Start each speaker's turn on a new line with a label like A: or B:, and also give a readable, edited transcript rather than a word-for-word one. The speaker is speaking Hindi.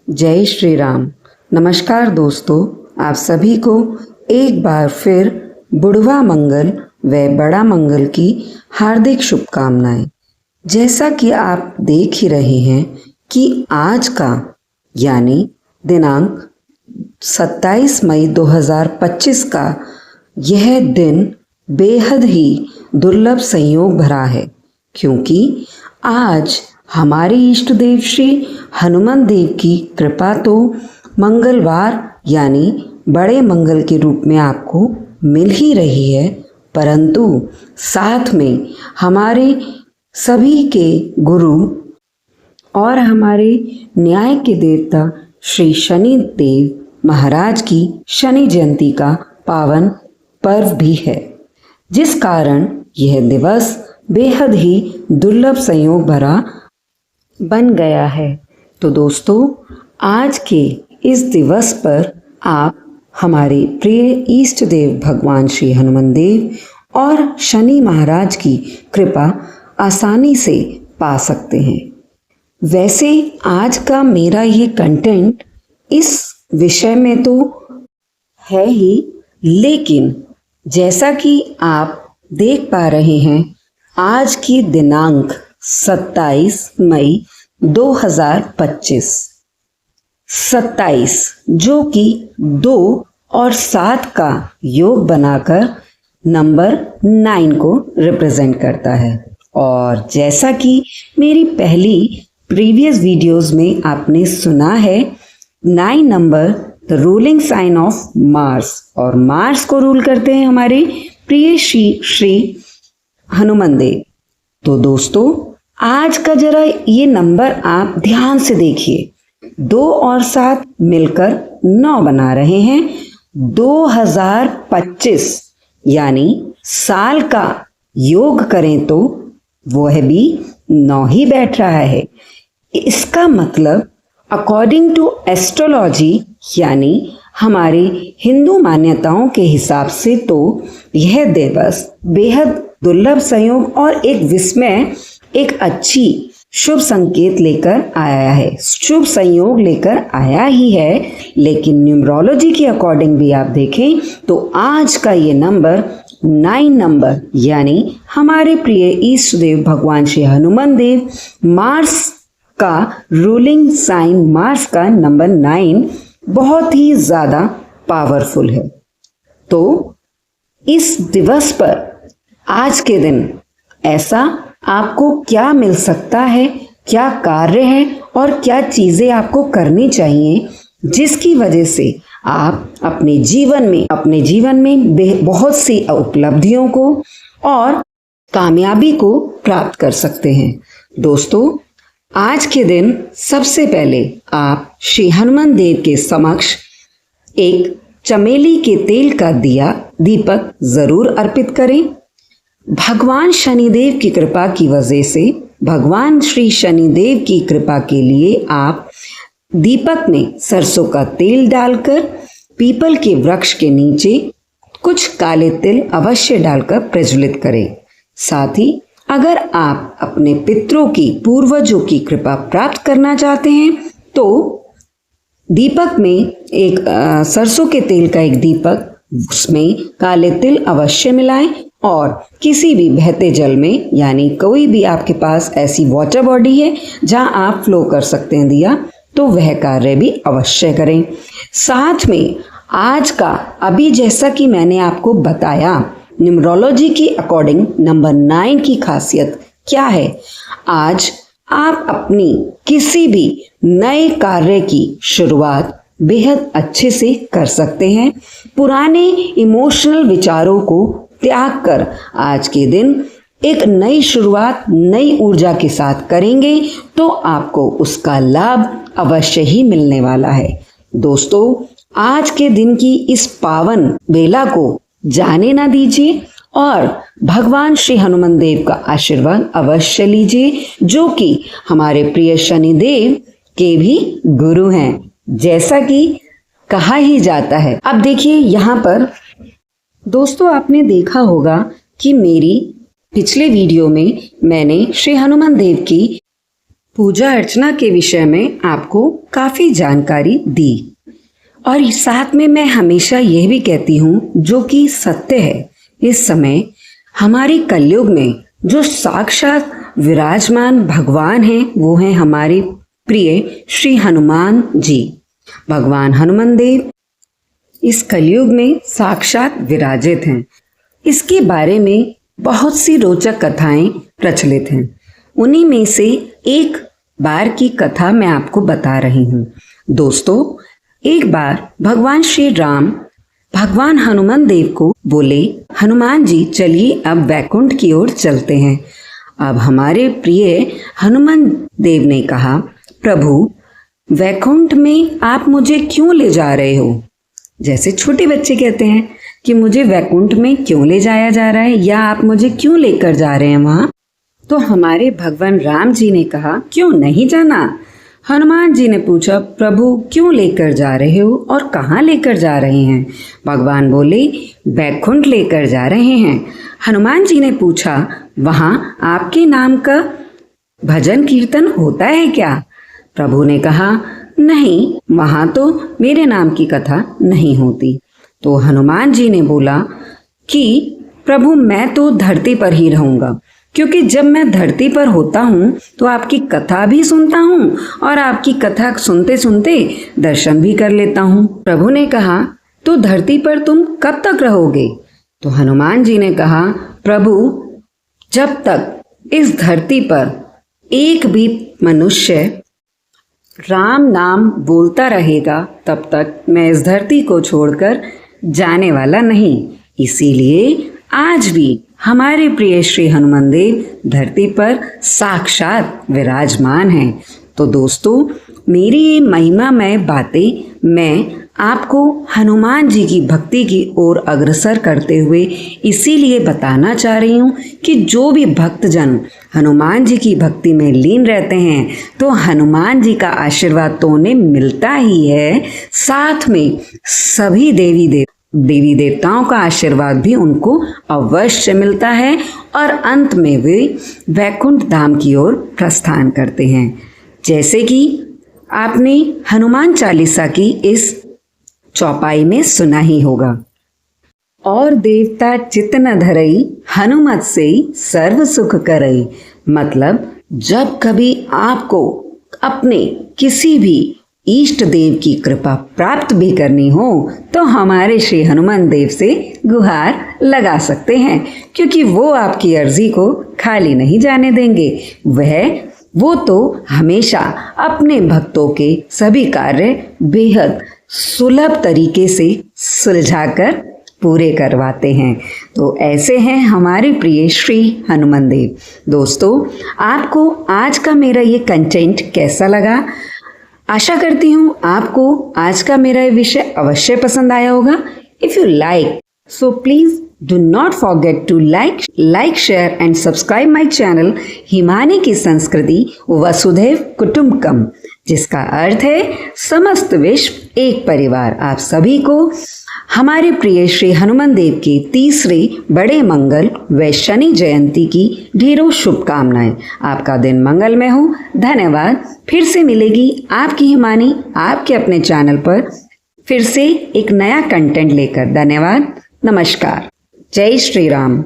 A: जय श्री राम। नमस्कार दोस्तों, आप सभी को एक बार फिर बुढ़वा मंगल व बड़ा मंगल की हार्दिक शुभकामनाएं। जैसा कि आप देख ही रहे हैं कि आज का यानी दिनांक 27 मई 2025 का यह दिन बेहद ही दुर्लभ संयोग भरा है, क्योंकि आज हमारे इष्ट देव श्री हनुमान देव की कृपा तो मंगलवार यानी बड़े मंगल के रूप में आपको मिल ही रही है, परंतु साथ में हमारे सभी के गुरु और हमारे न्याय के देवता श्री शनि देव महाराज की शनि जयंती का पावन पर्व भी है, जिस कारण यह दिवस बेहद ही दुर्लभ संयोग भरा बन गया है। तो दोस्तों, आज के इस दिवस पर आप हमारे प्रिय इष्ट देव भगवान श्री हनुमान देव और शनि महाराज की कृपा आसानी से पा सकते हैं। वैसे आज का मेरा ये कंटेंट इस विषय में तो है ही, लेकिन जैसा कि आप देख पा रहे हैं, आज की दिनांक 27 मई 2025, 27 जो कि 2 और 7 का योग बनाकर नंबर 9 को रिप्रेजेंट करता है। और जैसा कि मेरी पहली प्रीवियस वीडियोस में आपने सुना है, 9 number the ruling sign of Mars, और मार्स को रूल करते हैं हमारे प्रिय श्री हनुमान देव। तो दोस्तों, आज का जरा ये नंबर आप ध्यान से देखिए। 2 और 7 मिलकर 9 बना रहे हैं। 2025 यानी साल का योग करें तो वह भी 9 ही बैठ रहा है। इसका मतलब अकॉर्डिंग टू एस्ट्रोलॉजी यानी हमारी हिंदू मान्यताओं के हिसाब से तो यह दिवस बेहद दुर्लभ संयोग और एक विस्मय, एक अच्छी शुभ संकेत लेकर आया है, शुभ संयोग लेकर आया ही है। लेकिन न्यूमरोलॉजी के अकॉर्डिंग भी आप देखें तो आज का ये नंबर 9 नंबर यानी हमारे प्रिय इष्ट देव भगवान श्री हनुमान देव मार्स का रूलिंग साइन, मार्स का नंबर 9 बहुत ही ज्यादा पावरफुल है। तो इस दिवस पर आज के दिन ऐसा आपको क्या मिल सकता है, क्या कार्य है और क्या चीजें आपको करनी चाहिए, जिसकी वजह से आप अपने जीवन में बहुत सी उपलब्धियों को और कामयाबी को प्राप्त कर सकते हैं। दोस्तों, आज के दिन सबसे पहले आप श्री हनुमान देव के समक्ष एक चमेली के तेल का दीपक जरूर अर्पित करें। भगवान शनिदेव की कृपा की वजह से, भगवान श्री शनिदेव की कृपा के लिए आप दीपक में सरसों का तेल डालकर पीपल के वृक्ष के नीचे कुछ काले तिल अवश्य डालकर प्रज्वलित करें। साथ ही अगर आप अपने पितरों की, पूर्वजों की कृपा प्राप्त करना चाहते हैं तो दीपक में एक सरसों के तेल का एक दीपक, उसमें काले तिल अवश्य मिलाएं और किसी भी बहते जल में, यानी कोई भी आपके पास ऐसी वाटर बॉडी है जहां आप फ्लो कर सकते हैं दिया, तो वह कार्य भी अवश्य करें। साथ में आज का, अभी जैसा कि मैंने आपको बताया, न्यूमरोलॉजी के अकॉर्डिंग नंबर 9 की खासियत क्या है। आज आप अपनी किसी भी नए कार्य की शुरुआत बेहद अच्छे से कर सकते हैं। पुराने इमोशनल विचारों को त्याग कर आज के दिन एक नई शुरुआत नई ऊर्जा के साथ करेंगे तो आपको उसका लाभ अवश्य ही मिलने वाला है। दोस्तों, आज के दिन की इस पावन बेला को जाने ना दीजिए और भगवान श्री हनुमान देव का आशीर्वाद अवश्य लीजिए, जो कि हमारे प्रिय शनिदेव के भी गुरु हैं, जैसा कि कहा ही जाता है। अब देखिए यहाँ पर दोस्तों, आपने देखा होगा कि मेरी पिछले वीडियो में मैंने श्री हनुमान देव की पूजा अर्चना के विषय में आपको काफ़ी जानकारी दी और साथ में मैं हमेशा यह भी कहती हूँ जो कि सत्य है, इस समय हमारे कलयुग में जो साक्षात विराजमान भगवान हैं वो हैं हमारे प्रिय श्री हनुमान जी। भगवान हनुमान देव इस कलयुग में साक्षात विराजित हैं। इसके बारे में बहुत सी रोचक कथाएं प्रचलित हैं। उन्हीं में से एक बार की कथा मैं आपको बता रही हूँ। दोस्तों, एक बार भगवान श्री राम भगवान हनुमान देव को बोले, हनुमान जी चलिए अब वैकुंठ की ओर चलते हैं। अब हमारे प्रिय हनुमान देव ने कहा, प्रभु वैकुंठ में आप मुझे क्यों ले जा रहे हो? जैसे छोटे बच्चे कहते हैं कि मुझे वैकुंठ में क्यों ले जाया जा रहा है या आप मुझे क्यों लेकर जा रहे हैं वहां? तो हमारे भगवान राम जी ने कहा, क्यों नहीं जाना? हनुमान जी ने पूछा, प्रभु क्यों लेकर जा रहे हो और कहाँ लेकर जा रहे हैं? भगवान बोले, वैकुंठ लेकर जा रहे हैं। हनुमान जी ने पूछा, वहाँ आपके नाम का भजन कीर्तन होता है क्या? प्रभु ने कहा, नहीं, वहाँ तो मेरे नाम की कथा नहीं होती। तो हनुमान जी ने बोला कि प्रभु मैं तो धरती पर ही रहूँगा, क्योंकि जब मैं धरती पर होता हूँ तो आपकी कथा भी सुनता हूँ और आपकी कथा सुनते सुनते दर्शन भी कर लेता हूँ। प्रभु ने कहा, तो धरती पर तुम कब तक रहोगे? तो हनुमान जी ने कहा, प्रभु जब तक इस धरती पर एक भी मनुष्य राम नाम बोलता रहेगा तब तक मैं इस धरती को छोड़कर जाने वाला नहीं। इसीलिए आज भी हमारे प्रिय श्री हनुमान देव धरती पर साक्षात विराजमान हैं। तो दोस्तों, मेरी ये महिमामय बातें मैं आपको हनुमान जी की भक्ति की ओर अग्रसर करते हुए इसीलिए बताना चाह रही हूँ कि जो भी भक्तजन हनुमान जी की भक्ति में लीन रहते हैं तो हनुमान जी का आशीर्वाद तो उन्हें मिलता ही है, साथ में सभी देवी देवताओं का आशीर्वाद भी उनको अवश्य मिलता है और अंत में वे वैकुंठ धाम की ओर प्रस्थान करते हैं। जैसे कि आपने हनुमान चालीसा की इस चौपाई में सुना ही होगा, और देवता चित न धरई हनुमत से सर्व सुख करई। मतलब जब कभी आपको अपने किसी भी इष्ट देव की कृपा प्राप्त भी करनी हो तो हमारे श्री हनुमान देव से गुहार लगा सकते हैं, क्योंकि वो आपकी अर्जी को खाली नहीं जाने देंगे। वो तो हमेशा अपने भक्तों के सभी कार्य बेहद सुलभ तरीके से सुलझाकर पूरे करवाते हैं। तो ऐसे हैं हमारे प्रिय श्री हनुमान देव। दोस्तों, आपको आज का मेरा ये कंटेंट कैसा लगा? आशा करती हूँ आपको आज का मेरा विषय अवश्य पसंद आया होगा। If you like, so please do not forget to like, share and subscribe my channel Himani की संस्कृति वसुधैव कुटुंबकम, जिसका अर्थ है समस्त विश्व एक परिवार। आप सभी को हमारे प्रिय श्री हनुमान देव के तीसरे बड़े मंगल व शनि जयंती की ढेरों शुभकामनाएं। आपका दिन मंगलमय हो। धन्यवाद। फिर से मिलेगी आपकी हिमानी आपके अपने चैनल पर फिर से एक नया कंटेंट लेकर। धन्यवाद। नमस्कार। जय श्री राम।